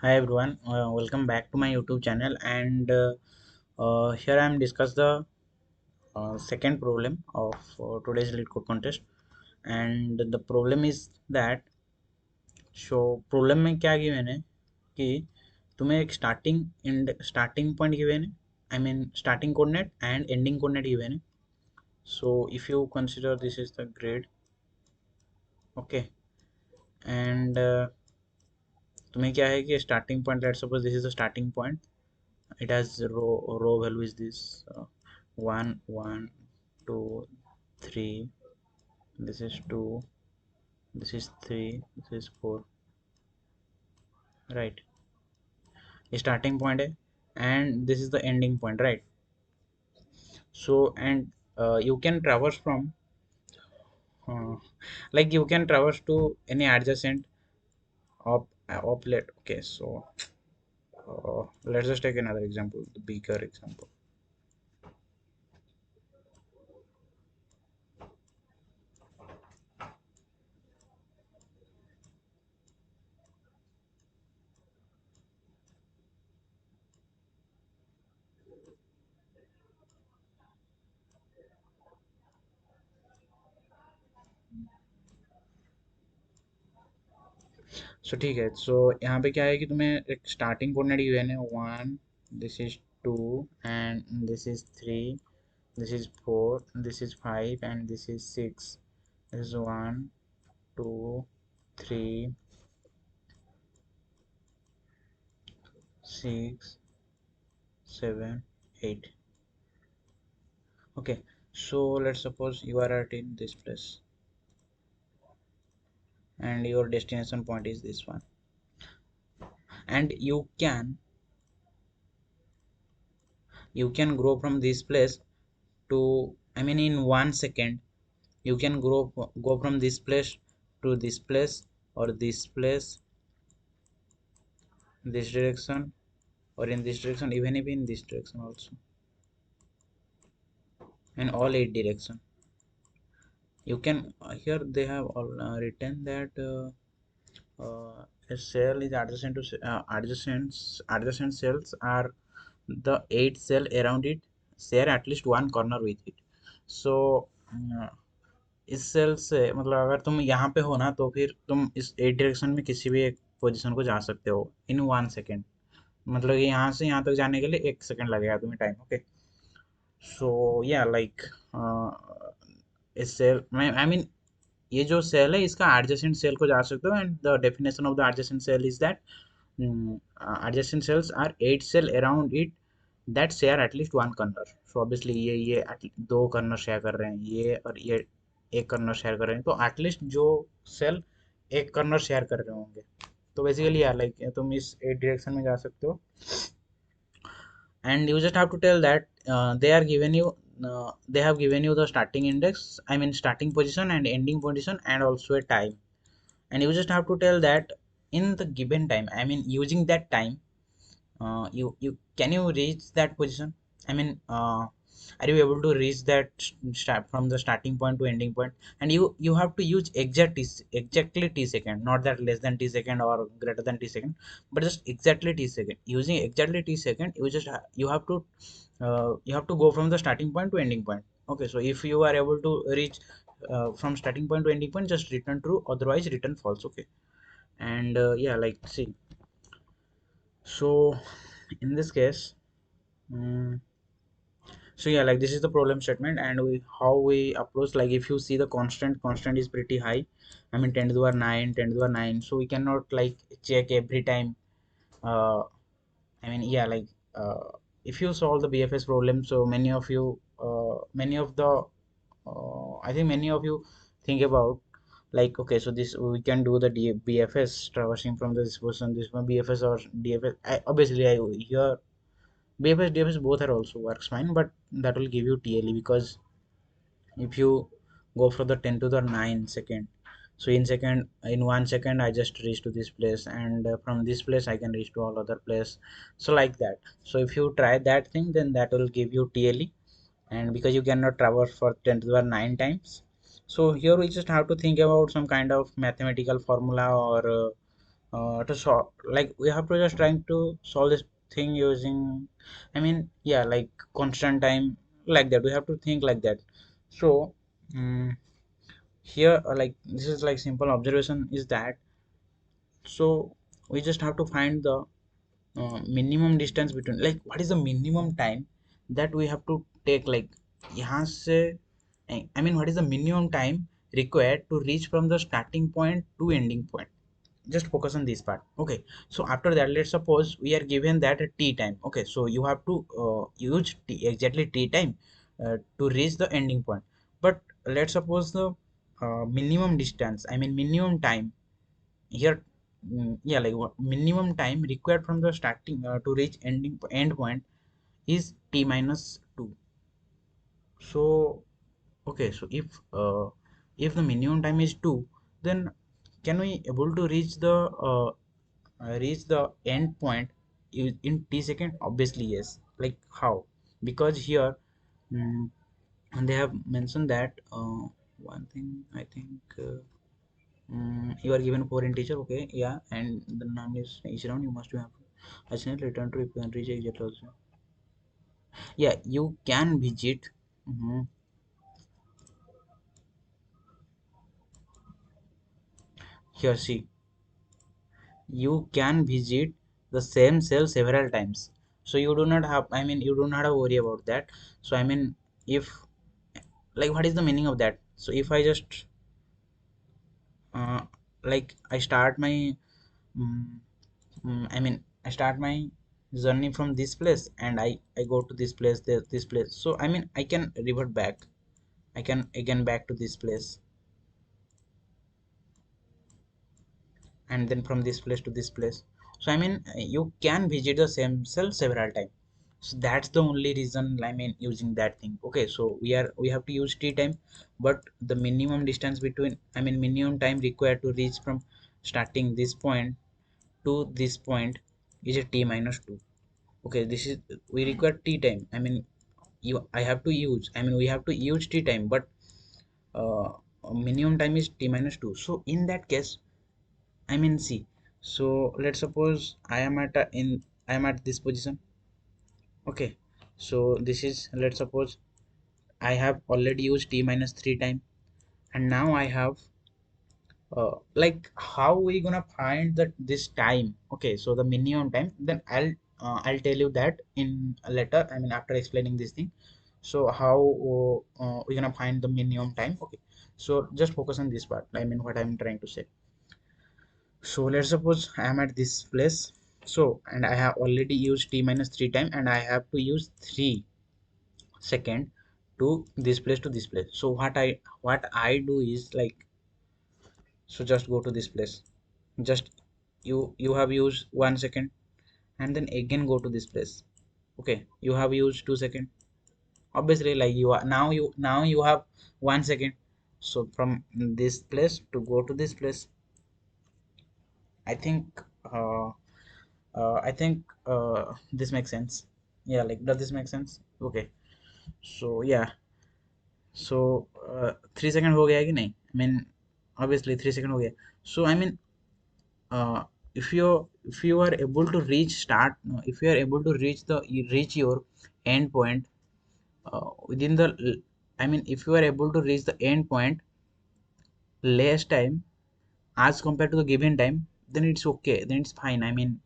Hi everyone, welcome back to my YouTube channel. And here I am discuss the second problem of today's lead code contest. And the problem is that problem में क्या given है कि तुम्हें एक starting point given है. I mean starting coordinate and ending coordinate given है. So if you consider this is the grade, okay, and तुम्हें क्या है कि starting point, let's suppose this is the starting point. It has row value is this 1 1 2 3, this is 2, this is 3, this is 4, right? Starting point है and this is the ending point, right? So and you can traverse from uh, like you can traverse to any adjacent oplet. Okay, so let's just take another example, the bigger example. सो ठीक है, सो यहाँ पे क्या है कि तुम्हें एक starting coordinate given है 1, this is 2 and this is 3, this is 4, this is 5, and this is 6. This is 1 2 3 6 7 8. Okay, so let's suppose you are at in this place and your destination point is this one, and you can grow from this place to, I mean in 1 second you can go from this place to this place, or this place, this direction, or in this direction, even if in this direction also, and all 8 direction you can. Here they have all written that a cell is adjacent to adjacent cells are the 8 cell around it share at least one corner with it. So इस cell से मतलब अगर तुम यहाँ पे हो ना तो फिर तुम इस 8 डायरेक्शन में किसी भी एक पोजीशन को जा सकते हो इन 1 सेकेंड. मतलब कि यहाँ से यहाँ तक जाने के लिए 1 सेकेंड लगेगा तुम्हें टाइम. ओके, सो या लाइक इस सेल में, आई मीन ये जो सेल है इसका एडजेसेंट सेल को जा सकते हो, and the definition of the adjacent cell is that adjacent cells are 8 cell around it that share at least one corner. So obviously ये दो कर्नर शेयर कर रहे हैं, ये और ये एक कर्नर शेयर कर रहे हैं, तो एटलीस्ट जो सेल एक कर्नर शेयर कर रहे होंगे. तो बेसिकली यार लाइक तुम इस 8 डायरेक्शन में जा सकते हो, and you just have to tell that they have given you the starting index, I mean starting position and ending position, and also a time. And you just have to tell that in the given time, I mean using that time, you can you reach that position, I mean are you able to reach that start from the starting point to ending point. And you have to use exactly t second, not that less than t second or greater than t second, but just exactly t second. Using exactly t second, you have to go from the starting point to ending point. Okay, so if you are able to reach from starting point to ending point, just return true, otherwise return false. Okay, and yeah, like see, so in this case, mm, so yeah, like this is the problem statement, and how we approach, like if you see the constant is pretty high, I mean 10 to the power 9, 10 to the power 9, so we cannot like check every time. uh, I mean yeah, like if you solve the BFS problem, so many of the I think many of you think about, like okay, so this we can do the BFS traversing from this person, this one BFS or DFS. Obviously I here BFS DFS both are also works fine, but that will give you TLE, because if you go for the 10 to the 9 second, so in 1 second I just reach to this place, and from this place I can reach to all other place, so like that. So if you try that thing, then that will give you TLE, and because you cannot traverse for 10 to the 9 times. So here we just have to think about some kind of mathematical formula, or to solve, like we have to just trying to solve this thing using, I mean, yeah, like constant time, like that we have to think like that. So here like this is like simple observation is that, so we just have to find the minimum distance between, like what is the minimum time that we have to take, like यहाँ से I mean what is the minimum time required to reach from the starting point to ending point. Just focus on this part. Okay, so after that let's suppose we are given that a t time. Okay, so you have to use exactly t time to reach the ending point. But let's suppose the minimum distance, I mean minimum time here, yeah, like what minimum time required from the starting to reach end point is t minus 2. So okay, so if the minimum time is 2, then can we able to reach the end point in t second? Obviously yes. Like how? Because here, mm, and they have mentioned that one thing, I think you are given 4 integer, okay, yeah, and the name is each round you must have actually return to if you can reach exit also. Yeah, you can visit. Mhm. Here see, you can visit the same cell several times, so you do not have, I mean you do not have worry about that. So I mean, if, like what is the meaning of that? So if I just uh, like I start my mm I mean I start my journey from this place and I go to this place, this place, so I mean I can revert back, I can again back to this place, and then from this place to this place. So I mean you can visit the same cell several times. So that's the only reason, I mean using that thing. Okay, so we have to use t time, but the minimum distance between, I mean minimum time required to reach from starting this point to this point is a t minus 2. Okay, this is, we require t time, I mean you, I have to use, I mean we have to use t time, but uh, minimum time is t minus 2. So in that case, I mean see, so let's suppose I am at I am at this position. Okay, so this is, let's suppose I have already used t minus 3 time, and now I have like how we gonna find that this time. Okay, so the minimum time, then I'll tell you that in a later, I mean after explaining this thing. So how we gonna find the minimum time? Okay, so just focus on this part, I mean what I'm trying to say. So let's suppose I am at this place. So and I have already used t minus 3 time, and I have to use 3 second to this place to this place. So what I do is like, so just go to this place, just you have used 1 second, and then again go to this place. Okay, you have used 2 second, obviously like you are now you have 1 second. So from this place to go to this place, I think this makes sense. Yeah, like does this make sense? Okay, so yeah, so 3 second हो गया है कि नहीं? I mean obviously 3 second हो गया. So I mean uh, if you are able to reach start, if you are able to reach the, you reach your end point within the, I mean if you are able to reach the end point less time as compared to the given time, then it's okay, then it's fine. I mean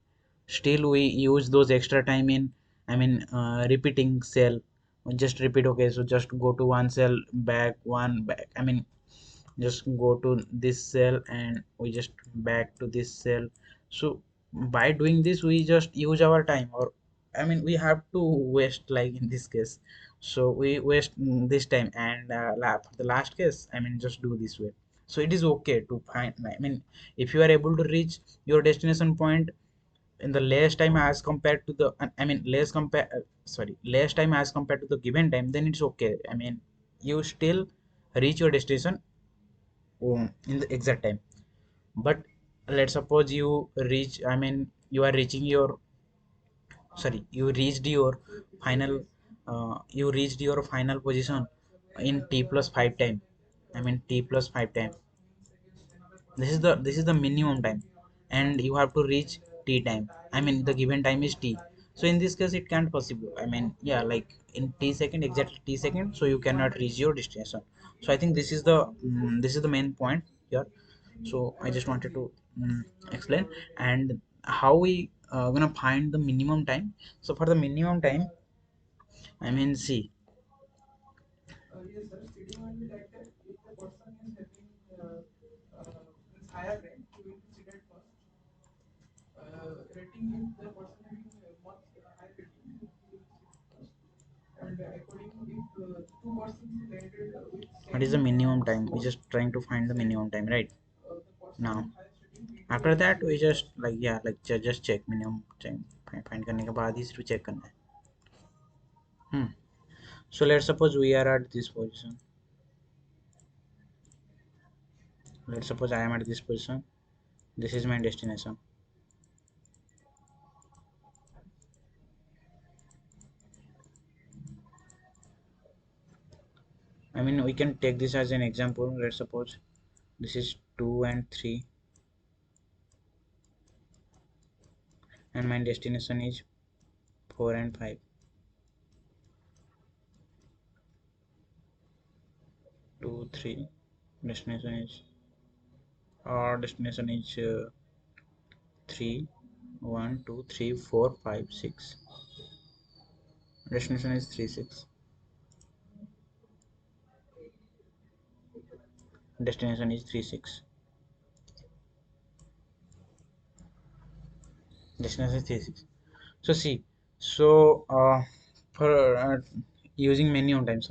still we use those extra time in, I mean repeating cell. We just repeat. Okay, so just go to one cell, back one, back, I mean just go to this cell and we just back to this cell. So by doing this we just use our time, or I mean we have to waste, like in this case, so we waste this time, and for the last case, I mean just do this way. So it is okay to find, I mean if you are able to reach your destination point in the less time as compared to the, I mean less compare sorry, less time as compared to the given time, then it's okay. I mean you still reach your destination in the exact time. But let's suppose you reach, I mean you are reaching your, sorry, you reached your final you reached your final position in t plus 5 time. I mean t plus 5 time, this is the minimum time. and you have to reach t time. I mean the given time is t. So in this case it can't possible. I mean yeah, like in t second, exactly t second, so you cannot reach your destination. So I think this is the this is the main point here. So I just wanted to explain. And how we gonna find the minimum time. So for the minimum time, I mean see, what is the minimum time? We just trying to find the minimum time, right? Now after that we just like yeah, like just check minimum time. Find करने के बाद ही सिर्फ check करना है. Hmm. So let's suppose we are at this position. Let's suppose I am at this position. This is my destination. I mean we can take this as an example. Let's suppose this is 2 and 3 and my destination is 4 and 5. 2 3 destination is, our destination is 3 1 2 3 4 5 6. Destination is 3 6. Destination is 3 6. Destination is 3 6. So see, so for using minimum time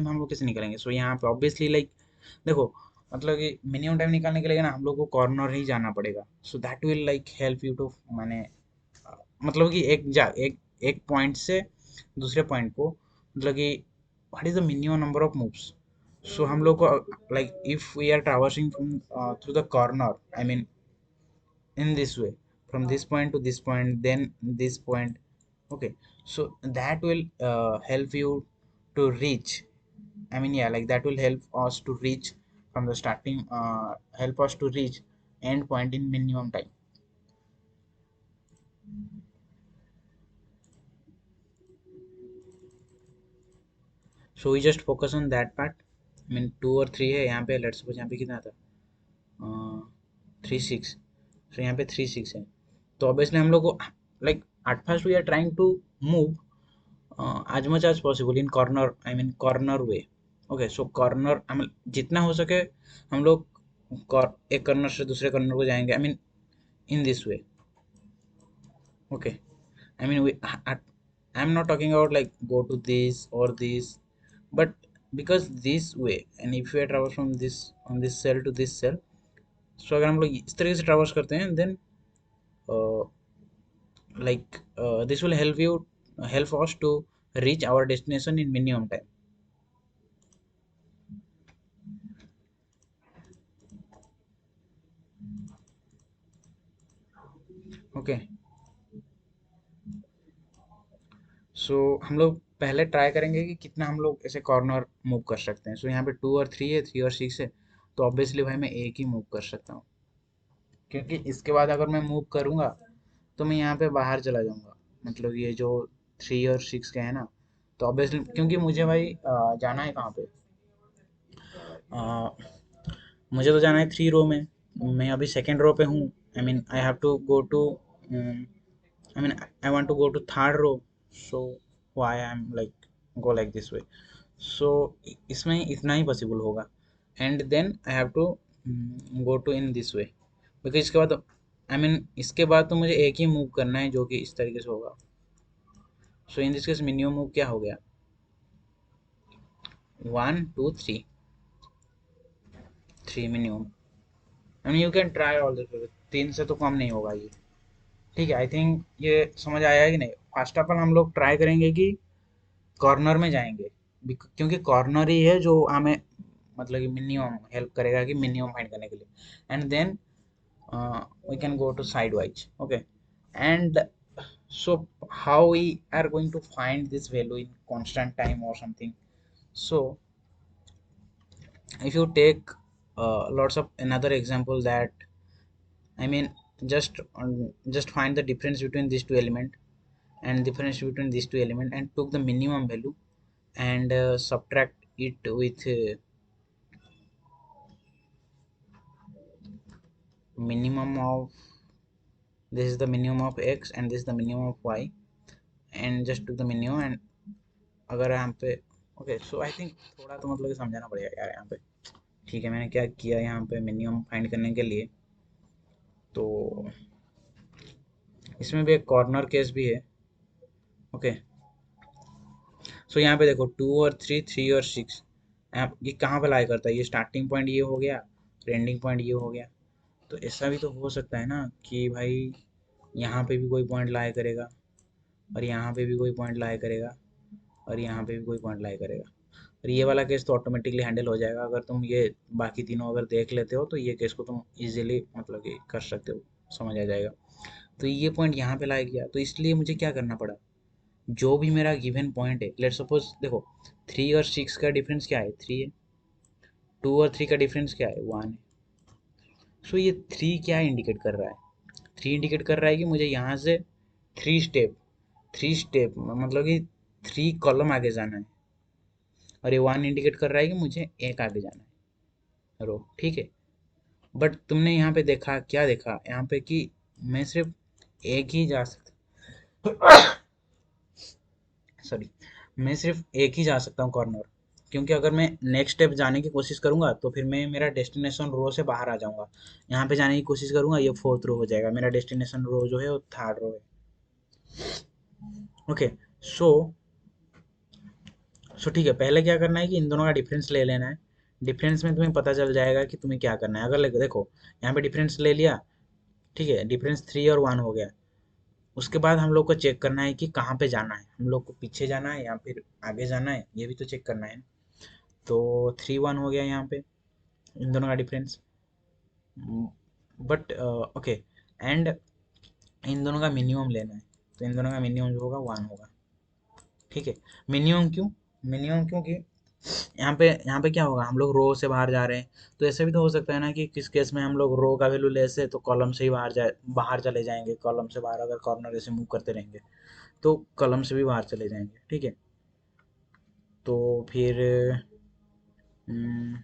हम लोग कैसे निकालेंगे? So यहाँ पे obviously like देखो, मतलब कि minimum time निकालने के लिए ना हम लोग को कॉर्नर ही जाना पड़ेगा. So that will like help you to, माने मतलब कि एक पॉइंट से दूसरे पॉइंट को, मतलब कि what is the minimum number of moves. So हम लोग को like if we are traversing from through the corner, I mean in this way, from this point to this point, then this point. Okay, so that will help you to reach, I mean yeah, like that will help us to reach from the starting, help us to reach end point in minimum time. So we just focus on that part. I mean 2 और 3 है यहाँ पे. Let's suppose यहाँ पे कितना था, 3 6. सो यहाँ पे 3 6 है. तो ऑब्वियसली हम लोग को like at first we are trying to move as much as possible in corner, I mean corner way. Okay, so corner, I mean जितना हो सके हम लोग एक corner से दूसरे corner को जाएंगे, I mean in this way. Okay, I mean I'm not talking about like go to this or this, but because this way, and if we are traverse from this on this cell to this cell, so अगर हम लोग इस तरीके से traverse करते हैं, then uh, this will help us to reach our destination in minimum time. Okay, सो हम लोग पहले ट्राई करेंगे कि कितना हम लोग ऐसे कॉर्नर मूव कर सकते हैं. सो यहाँ पे 2 और 3 है, 3 और 6 है. तो ऑब्वियसली भाई मैं एक ही मूव कर सकता हूँ, क्योंकि इसके बाद अगर मैं मूव करूँगा तो मैं यहाँ पे बाहर चला जाऊँगा. मतलब ये जो 3 और 6 के हैं ना, तो ऑब्वियसली क्योंकि मुझे भाई जाना है कहाँ पे, अ, मुझे तो जाना है 3 रो में. मैं अभी सेकेंड रो पे हूँ. I mean I have to go to, I mean, I want to go to third row, so why I'm like go like this way. So इसमें इतना ही possible होगा, and then I have to go to in this way, because इसके बाद I mean इसके बाद तो मुझे एक ही मूव करना है जो कि इस तरीके से होगा. So in this case minimum move क्या हो गया, 1 2 3, 3 minimum. I mean you can try all this. 3 से तो कम नहीं होगा ये. ठीक है, आई थिंक ये समझ आया कि नहीं. फर्स्ट ऑफ ऑल हम लोग ट्राई करेंगे कि कॉर्नर में जाएंगे, क्योंकि कॉर्नर ही है जो हमें मतलब कि मिनिमम हेल्प करेगा कि मिनिमम फाइंड करने के लिए. And then we can go to sidewise. Okay, and so how we are going to find this value in constant time or something. So if you take lots of another example, that I mean, just find the difference between these two element and difference between these two element and took the minimum value and subtract it with minimum of, this is the minimum of x and this is the minimum of y, and just took the minimum and अगर यहाँ पे okay so I think थोड़ा तो मतलब कि समझाना पड़ेगा यार यहाँ पे। ठीक है, मैंने क्या किया यहाँ पे मिनिमम फाइंड करने के लिए, तो इसमें भी एक कॉर्नर केस भी है। ओके, सो यहाँ पे देखो 2 और 3, 3 और 6, ये कहाँ पे लाई करता है, ये स्टार्टिंग पॉइंट ये हो गया, एंडिंग पॉइंट ये हो गया। तो ऐसा भी तो हो सकता है ना कि भाई यहाँ पे भी कोई पॉइंट लाई करेगा और यहाँ पे भी कोई पॉइंट लाई करेगा और यहाँ पे भी कोई पॉइंट लाई करेगा। और ये वाला केस तो ऑटोमेटिकली हैंडल हो जाएगा अगर तुम ये बाकी तीनों अगर देख लेते हो, तो ये केस को तुम इजीली मतलब कि कर सकते हो, समझ आ जाएगा। तो ये पॉइंट यहाँ पे लाया गया, तो इसलिए मुझे क्या करना पड़ा, जो भी मेरा गिवन पॉइंट है, लेट सपोज देखो 3 और 6 का डिफरेंस क्या है, 3 है, 2 और 3 का डिफरेंस क्या है, 1 है। सो ये 3 क्या इंडिकेट कर रहा है, 3 इंडिकेट कर रहा है कि मुझे यहाँ से 3 स्टेप मतलब कि 3 कॉलम आगे जाना है, और ये 1 इंडिकेट कर रहा है कि मुझे एक आगे जाना है रो। ठीक है, बट तुमने यहाँ पे देखा, क्या देखा यहाँ पे कि मैं सिर्फ एक ही जा सकता, सॉरी, मैं सिर्फ एक ही जा सकता हूँ कॉर्नर, क्योंकि अगर मैं नेक्स्ट स्टेप जाने की कोशिश करूंगा तो फिर मैं मेरा डेस्टिनेशन रो से बाहर आ जाऊंगा। यहाँ पे जाने की कोशिश करूंगा, ये फोर्थ रो हो जाएगा, मेरा डेस्टिनेशन रो जो है वो थर्ड रो है। ओके, सो ठीक है, पहले क्या करना है कि इन दोनों का डिफरेंस ले लेना है। डिफरेंस में तुम्हें पता चल जाएगा कि तुम्हें क्या करना है। अगर देखो यहाँ पे डिफरेंस ले लिया, ठीक है, डिफरेंस 3 और 1 हो गया। उसके बाद हम लोग को चेक करना है कि कहाँ पे जाना है, हम लोग को पीछे जाना है या फिर आगे जाना है, ये भी तो चेक करना है। तो 3-1 हो गया यहाँ पे इन दोनों का difference, but okay, and in दोनों का मिनिमम लेना है। तो इन दोनों का मिनिमम जो होगा 1 होगा। ठीक है, मिनिमम क्यों, मिनिमम क्योंकि यहाँ पे क्या होगा, हम लोग रो से बाहर जा रहे हैं। तो ऐसे भी तो हो सकता है ना कि किस केस में हम लोग रो का वैल्यू ले से तो कॉलम से ही बाहर चले जाएंगे, कॉलम से बाहर अगर कॉर्नर ऐसे मूव करते रहेंगे तो कॉलम से भी बाहर चले जाएंगे। ठीक है, तो फिर हम्म,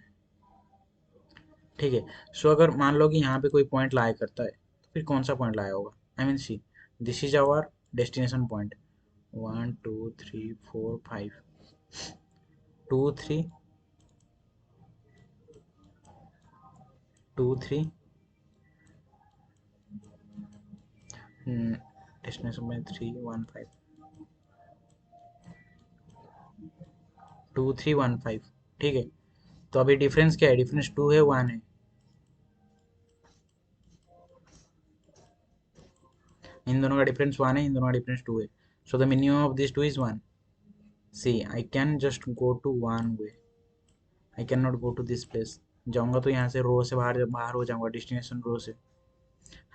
ठीक है, सो अगर मान लो कि यहाँ पे कोई पॉइंट लाया करता है, तो फिर कौन सा पॉइंट लाया होगा, I mean see, this is our destination point, 1 2 3 4 5, 2 3, 2 3, destination point 3 1 5, 2 3 1 5। ठीक है, तो अभी डिफरेंस क्या है, डिफरेंस 2 है, 1 है, इन दोनों का डिफरेंस 1 है, इन दोनों का डिफरेंस 2 है। So the minimum of this 2 is 1। See I can just go to one way, I can not go to this place. जाऊंगा तो यहाँ से रो से बाहर बाहर हो जाऊंगा, डेस्टिनेशन रो से,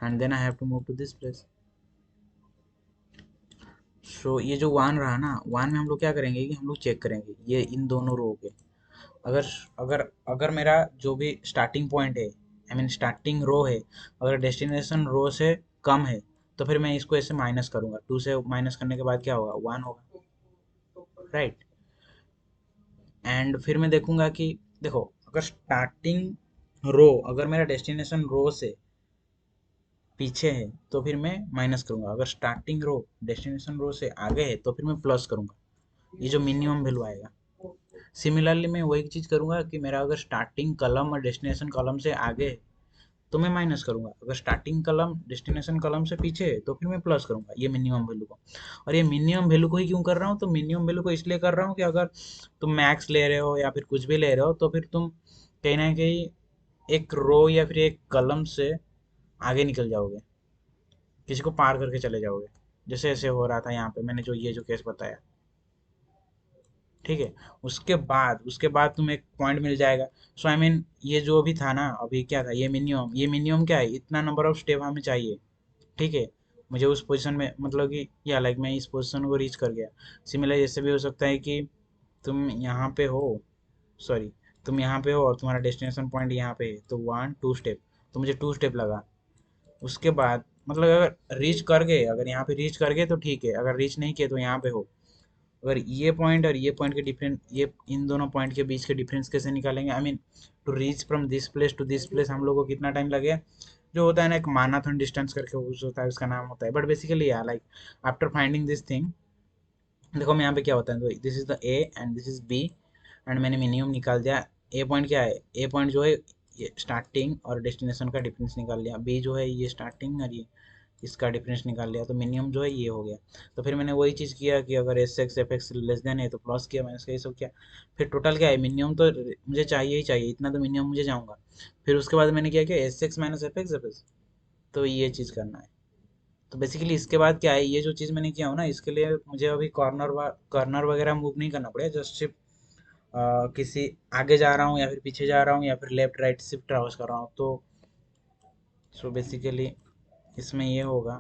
and then I have to move to this place. So ये जो 1 रहा ना, 1 में हम लोग क्या करेंगे कि हम लोग चेक करेंगे ये इन दोनों रो के, अगर अगर अगर मेरा जो भी स्टार्टिंग पॉइंट है, आई मीन स्टार्टिंग रो है, अगर डेस्टिनेशन रो से कम है, तो फिर मैं इसको ऐसे माइनस करूंगा, 2 से माइनस करने के बाद क्या होगा, 1 होगा, राइट। एंड फिर मैं देखूंगा कि देखो, अगर स्टार्टिंग रो अगर मेरा डेस्टिनेशन रो से पीछे है तो फिर मैं माइनस करूंगा, अगर स्टार्टिंग रो डेस्टिनेशन रो से आगे है तो फिर मैं प्लस करूंगा, ये जो मिनिमम वैल्यू आएगा। सिमिलरली मैं वही चीज़ करूंगा कि मेरा अगर स्टार्टिंग कलम और डेस्टिनेशन कलम से आगे है तो मैं माइनस करूंगा, अगर स्टार्टिंग कलम डेस्टिनेशन कलम से पीछे है तो फिर मैं प्लस करूंगा, ये मिनिमम वैल्यू को। और ये मिनिमम वैल्यू को ही क्यों कर रहा हूँ, तो मिनिमम वैल्यू को इसलिए कर रहा हूँ कि अगर तुम मैक्स ले रहे हो या फिर कुछ भी ले रहे हो तो फिर तुम कहीं ना कहीं एक रो या फिर एक कलम से आगे निकल जाओगे, किसी को पार करके चले जाओगे, जैसे ऐसे हो रहा था यहाँ पे मैंने जो ये जो केस बताया। ठीक है, उसके बाद तुम्हें एक पॉइंट मिल जाएगा। सो आई मीन ये जो भी था ना, अभी क्या था, ये मिनिमम क्या है, इतना नंबर ऑफ स्टेप हमें चाहिए। ठीक है, मुझे उस पोजीशन में मतलब कि या लाइक मैं इस पोजीशन को रीच कर गया। सिमिलर ऐसे भी हो सकता है कि तुम यहाँ पे हो, सॉरी, तुम यहाँ पे हो और तुम्हारा डेस्टिनेशन पॉइंट यहाँ पे है, तो 1 2 स्टेप, तो मुझे 2 स्टेप लगा, उसके बाद मतलब अगर रीच कर गए, अगर यहाँ पे रीच कर गए तो ठीक है, अगर रीच नहीं किए तो यहाँ पे हो। अगर ये पॉइंट और ये पॉइंट के डिफरेंस, ये इन दोनों पॉइंट के बीच के डिफरेंस कैसे निकालेंगे, I mean to reach from this place to this place हम लोग को कितना टाइम लगेगा। जो होता है ना एक मानाथन डिस्टेंस करके उस होता है, उसका नाम होता है, बट बेसिकली यार like after finding this thing, देखो मैं यहाँ पे क्या होता है, तो this is the A and this is B, and मैंने मिनिमम निकाल दिया। ए पॉइंट क्या है, ए पॉइंट जो है ये स्टार्टिंग और डेस्टिनेशन का डिफरेंस निकाल लिया, बी जो है ये स्टार्टिंग और ये इसका डिफरेंस निकाल लिया, तो मिनिमम जो है ये हो गया। तो फिर मैंने वही चीज़ किया कि अगर S x F x less than है तो प्लस किया, मैंने ये सब किया। फिर टोटल क्या है, मिनिमम तो मुझे चाहिए ही चाहिए, इतना तो मिनिमम मुझे जाऊँगा। फिर उसके बाद मैंने क्या किया, S x minus F x, तो ये चीज़ करना है। तो बेसिकली इसके बाद क्या है, ये जो चीज़ मैंने किया हो ना, इसके लिए मुझे अभी कॉर्नर वगैरह मूव नहीं करना पड़ेगा, जस्ट सिर्फ किसी आगे जा रहा हूँ या फिर पीछे जा रहा हूँ या फिर लेफ्ट राइट सिर्फ ट्रैवर्स कर रहा हूँ, तो सो बेसिकली इसमें ये होगा।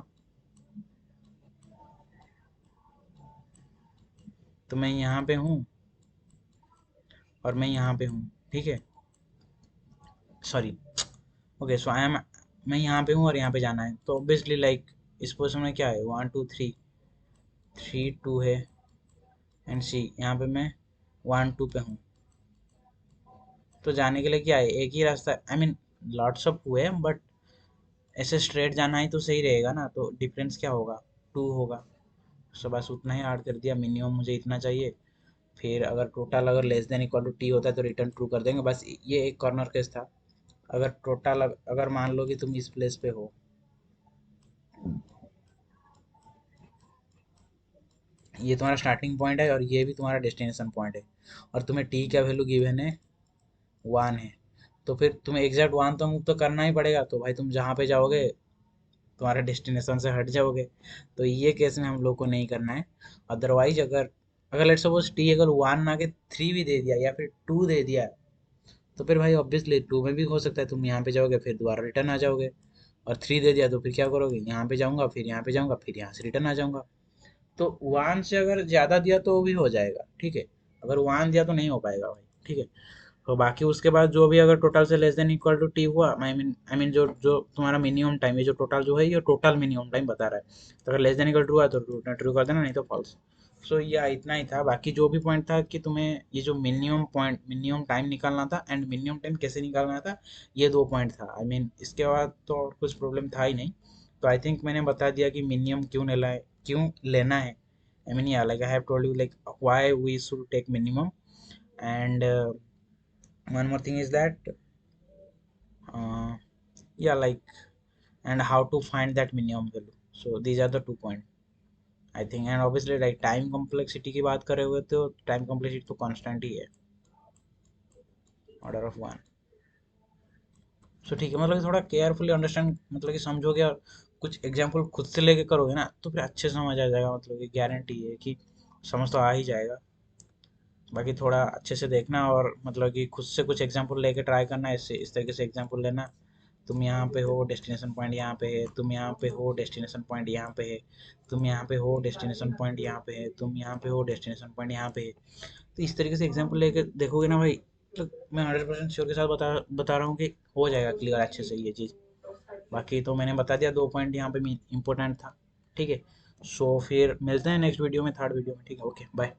तो मैं यहाँ पे हूँ और मैं यहाँ पे हूँ, ठीक है, sorry, okay so I am, मैं यहाँ पे हूँ और यहाँ पे जाना है, तो ऑब्वियसली लाइक इस पोजिशन में क्या है, 1 2 3, 3 2 है, एंड सी यहाँ पे मैं 1 2 पे हूँ। तो जाने के लिए क्या है, एक ही रास्ता, आई मीन लॉट्स ऑफ हुए, बट ऐसे स्ट्रेट जाना ही तो सही रहेगा ना, तो डिफरेंस क्या होगा, 2 होगा। सो बस उतना ही ऐड कर दिया, मिनिमम मुझे इतना चाहिए। फिर अगर टोटल अगर less than equal to T होता है तो रिटर्न ट्रू कर देंगे, बस ये एक कॉर्नर केस था। अगर टोटल अगर मान लो कि तुम इस प्लेस पे हो, ये तुम्हारा स्टार्टिंग पॉइंट है और ये भी तुम्हारा डेस्टिनेशन पॉइंट है, और तुम्हें टी क्या वैल्यू गिवन है, 1 है, तो फिर तुम्हें एग्जैक्ट 1 तो मूव तो करना ही पड़ेगा, तो भाई तुम जहाँ पे जाओगे तुम्हारे डेस्टिनेशन से हट जाओगे। तो ये केस में हम लोग को नहीं करना है। अदरवाइज अगर अगर लेट सपोज टी अगर 1 ना के 3 भी दे दिया या फिर 2 दे दिया, तो फिर भाई ऑब्वियसली 2 में भी हो सकता है तुम यहाँ पे जाओगे फिर दोबारा रिटर्न आ जाओगे, और 3 दे दिया तो फिर क्या करोगे, यहाँ पे जाऊँगा फिर यहाँ पे जाऊँगा फिर यहाँ से रिटर्न आ जाऊँगा। तो 1 से अगर ज़्यादा दिया तो भी हो जाएगा, ठीक है, अगर 1 दिया तो नहीं हो पाएगा भाई, ठीक है। तो बाकी उसके बाद जो भी अगर टोटल से less than equal to T हुआ, आई मीन जो जो तुम्हारा मिनिमम टाइम, ये जो टोटल जो है ये टोटल मिनिमम टाइम बता रहा है, तो अगर लेस देन इक्वल टू हुआ तो ट्रू कर देना, नहीं तो फॉल्स। सो ये इतना ही था, बाकी जो भी पॉइंट था कि तुम्हें ये जो मिनिमम पॉइंट मिनिमम टाइम निकालना था एंड मिनिमम टाइम कैसे निकालना था, ये 2 पॉइंट था, आई मीन इसके बाद तो और कुछ प्रॉब्लम था ही नहीं। तो आई थिंक मैंने बता दिया कि मिनिमम क्यों लेना है, आई मीन या like I have told you like why we should take minimum, and one more thing is that uh, yeah like, and how to find that minimum value. So these are the 2 point I think, and obviously like time complexity की बात कर रहे हुए तो time complexity तो constant ही है, order of 1। सो ठीक है, मतलब कि थोड़ा केयरफुली अंडरस्टैंड, मतलब कि समझोगे और कुछ एग्जांपल खुद से लेके करोगे ना तो फिर अच्छे से समझ आ जाएगा, मतलब कि गारंटी है कि समझ तो आ ही जाएगा। बाकी थोड़ा अच्छे से देखना और मतलब कि खुद से कुछ एग्जांपल लेके ट्राई करना, इससे इस तरीके से एग्जांपल लेना। तुम यहाँ पे हो डेस्टिनेशन पॉइंट यहाँ पे है, तुम यहाँ पे हो डेस्टिनेशन पॉइंट यहाँ पे है, तुम यहाँ पे हो डेस्टिनेशन पॉइंट यहाँ पे है, तुम यहाँ पे हो डेस्टिनेशन पॉइंट यहाँ पे है। तो इस तरीके से एग्जांपल लेके देखोगे ना भाई, तो मैं 100% श्योर के साथ बता रहा हूँ कि हो जाएगा क्लियर अच्छे से ये चीज़। बाकी तो मैंने बता दिया, 2 पॉइंट यहाँ पे इंपॉर्टेंट था, ठीक है। सो फिर मिलते हैं नेक्स्ट वीडियो में, थर्ड वीडियो में, ठीक है, ओके बाय।